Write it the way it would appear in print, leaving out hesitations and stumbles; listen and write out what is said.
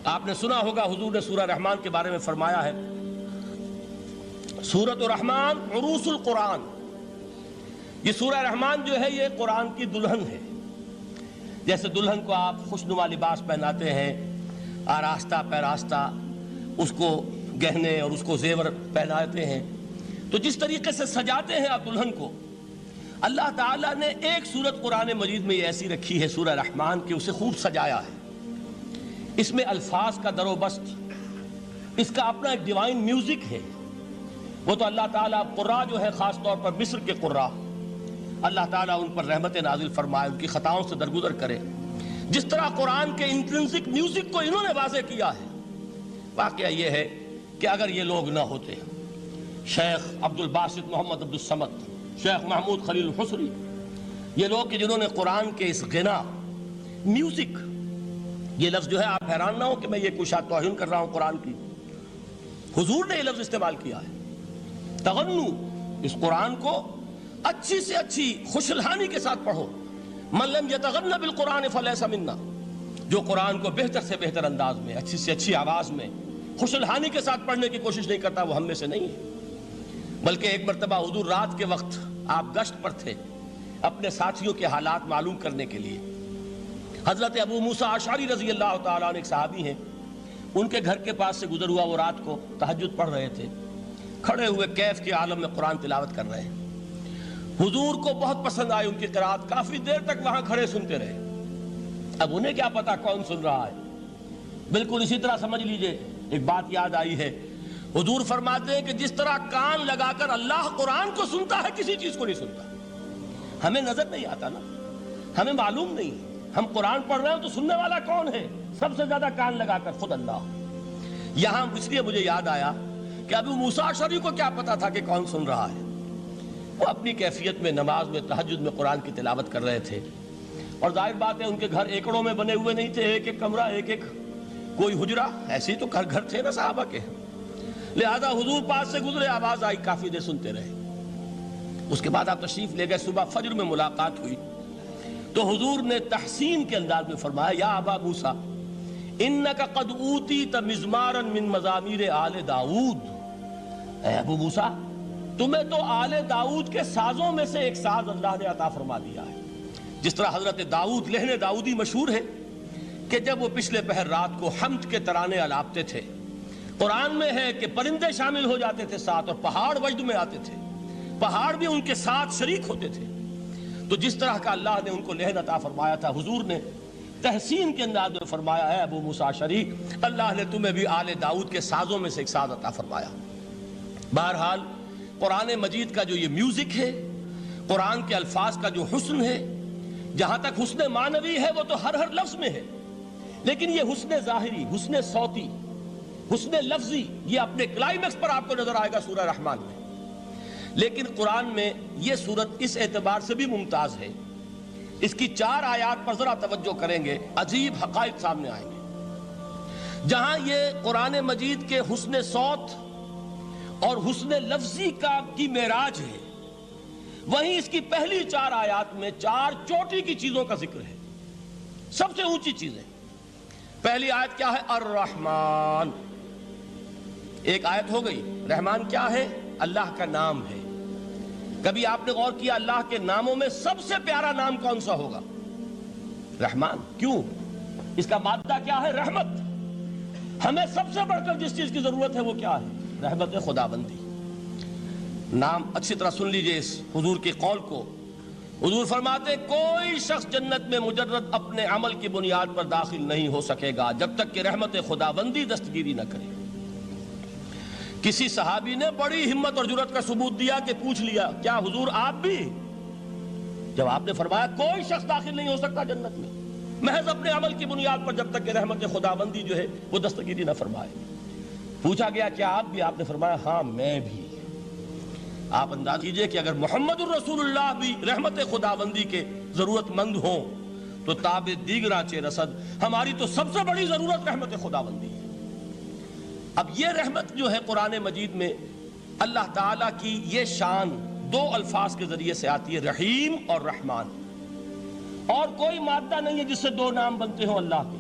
آپ نے سنا ہوگا حضور نے سورہ رحمان کے بارے میں فرمایا ہے، سورۃ الرحمن عروس القرآن، یہ سورہ رحمان جو ہے یہ قرآن کی دلہن ہے۔ جیسے دلہن کو آپ خوشنما لباس پہناتے ہیں، آراستہ پیراستہ اس کو گہنے اور اس کو زیور پہناتے ہیں، تو جس طریقے سے سجاتے ہیں آپ دلہن کو، اللہ تعالیٰ نے ایک سورت قرآن مجید میں یہ ایسی رکھی ہے سورہ رحمان کہ اسے خوب سجایا ہے۔ اس میں الفاظ کا در و بست، اس کا اپنا ایک ڈیوائن میوزک ہے۔ وہ تو اللہ تعالیٰ قراء جو ہے خاص طور پر مصر کے قراء، اللہ تعالیٰ ان پر رحمت نازل فرمائے، ان کی خطاؤں سے درگزر کرے۔ جس طرح قرآن کے انٹرنسک میوزک کو انہوں نے واضح کیا ہے، واقعہ یہ ہے کہ اگر یہ لوگ نہ ہوتے، شیخ عبد الباسط محمد عبد الصمد، شیخ محمود خلیل الحصری، یہ لوگ کہ جنہوں نے قرآن کے اس غنا میوزک، یہ لفظ جو ہے آپ حیران نہ ہو کہ میں یہ کوئی شاید توہین کر رہا ہوں قرآن کی، حضور نے یہ لفظ استعمال کیا ہے، تغنو، اس قرآن کو اچھی سے اچھی خوشلہانی کے ساتھ پڑھو۔ من لم یتغن بالقرآن فلیس منا، جو قرآن کو بہتر سے بہتر انداز میں، اچھی سے اچھی آواز میں، خوشلہانی کے ساتھ پڑھنے کی کوشش نہیں کرتا، وہ ہم میں سے نہیں ہے۔ بلکہ ایک مرتبہ حضور رات کے وقت آپ گشت پر تھے اپنے ساتھیوں کے حالات معلوم کرنے کے لیے۔ حضرت ابو موسیٰ اشعری رضی اللہ تعالیٰ عنہ ایک صحابی ہیں، ان کے گھر کے پاس سے گزر ہوا، وہ رات کو تہجد پڑھ رہے تھے، کھڑے ہوئے کیف کے عالم میں قرآن تلاوت کر رہے ہیں۔ حضور کو بہت پسند آئی ان کی قرات، کافی دیر تک وہاں کھڑے سنتے رہے۔ اب انہیں کیا پتا کون سن رہا ہے، بالکل اسی طرح سمجھ لیجئے ایک بات یاد آئی ہے، حضور فرماتے ہیں کہ جس طرح کان لگا کر اللہ قرآن کو سنتا ہے کسی چیز کو نہیں سنتا۔ ہمیں نظر نہیں آتا نا، ہمیں معلوم نہیں، ہم قرآن پڑھ رہے ہیں تو سننے والا کون ہے؟ سب سے زیادہ کان لگا کر خود اللہ۔ یہاں اس لیے مجھے یاد آیا کہ ابو موسیٰ اشعری کو کیا پتا تھا کہ کون سن رہا ہے؟ وہ اپنی کیفیت میں نماز میں تہجد میں قرآن کی تلاوت کر رہے تھے، اور ظاہر بات ہے ان کے گھر ایکڑوں میں بنے ہوئے نہیں تھے، ایک ایک کمرہ، ایک ایک کوئی حجرہ، ایسے ہی تو گھر تھے نا صحابہ کے، لہذا حضور پاس سے گزرے، آواز آئی، کافی دیر سنتے رہے۔ اس کے بعد آپ تشریف لے گئے، صبح فجر میں ملاقات ہوئی تو حضور نے تحسین کے انداز میں فرمایا، یا ابا موسیٰ انک قد اوتیت مزمارا من مزامیر آل داؤد، اے ابو موسیٰ تمہیں تو آل داؤد کے سازوں میں سے ایک ساز اللہ نے عطا فرما دیا ہے۔ جس طرح حضرت داؤد، لہن داؤدی مشہور ہے کہ جب وہ پچھلے پہر رات کو حمد کے ترانے الاپتے تھے، قرآن میں ہے کہ پرندے شامل ہو جاتے تھے ساتھ، اور پہاڑ وجد میں آتے تھے، پہاڑ بھی ان کے ساتھ شریک ہوتے تھے۔ تو جس طرح کا اللہ نے ان کو لہن عطا فرمایا تھا، حضور نے تحسین کے انداز میں فرمایا، ہے ابو موسیٰ اشعری اللہ نے تمہیں بھی آل داؤد کے سازوں میں سے ایک ساز عطا فرمایا۔ بہرحال قرآن مجید کا جو یہ میوزک ہے، قرآن کے الفاظ کا جو حسن ہے، جہاں تک حسن معنوی ہے وہ تو ہر لفظ میں ہے، لیکن یہ حسن ظاہری، حسن صوتی، حسن لفظی، یہ اپنے کلائمیکس پر آپ کو نظر آئے گا سورہ رحمان میں۔ لیکن قرآن میں یہ سورت اس اعتبار سے بھی ممتاز ہے، اس کی 4 آیات پر ذرا توجہ کریں گے، عجیب حقائق سامنے آئیں گے۔ جہاں یہ قرآن مجید کے حسن صوت اور حسن لفظی کی معراج ہے، وہیں اس کی پہلی 4 آیات میں 4 چوٹی کی چیزوں کا ذکر ہے، سب سے اونچی چیزیں۔ پہلی آیت کیا ہے؟ الرحمن، ایک آیت ہو گئی۔ رحمان کیا ہے؟ اللہ کا نام ہے۔ کبھی آپ نے غور کیا اللہ کے ناموں میں سب سے پیارا نام کون سا ہوگا؟ رحمان۔ کیوں؟ اس کا مادہ کیا ہے؟ رحمت۔ ہمیں سب سے بڑھ کر جس چیز کی ضرورت ہے وہ کیا ہے؟ رحمت خداوندی۔ نام اچھی طرح سن لیجئے اس حضور کے قول کو۔ حضور فرماتے کوئی شخص جنت میں مجرد اپنے عمل کی بنیاد پر داخل نہیں ہو سکے گا جب تک کہ رحمت خداوندی دستگیری نہ کرے۔ کسی صحابی نے بڑی ہمت اور جرأت کا ثبوت دیا کہ پوچھ لیا، کیا حضور آپ بھی؟ جب آپ نے فرمایا کوئی شخص داخل نہیں ہو سکتا جنت میں محض اپنے عمل کی بنیاد پر جب تک کہ رحمت خداوندی جو ہے وہ دستگیری نہ فرمائے۔ پوچھا گیا کیا آپ بھی؟ آپ نے فرمایا ہاں میں بھی۔ آپ انداز کیجئے کہ اگر محمد الرسول اللہ بھی رحمت خداوندی کے ضرورت مند ہوں تو تاب دیگراں چے رسد، ہماری تو سب سے بڑی ضرورت رحمت خداوندی ہے۔ اب یہ رحمت جو ہے قرآن مجید میں اللہ تعالیٰ کی یہ شان 2 الفاظ کے ذریعے سے آتی ہے، رحیم اور رحمان، اور کوئی مادہ نہیں ہے جس سے 2 نام بنتے ہوں اللہ کے۔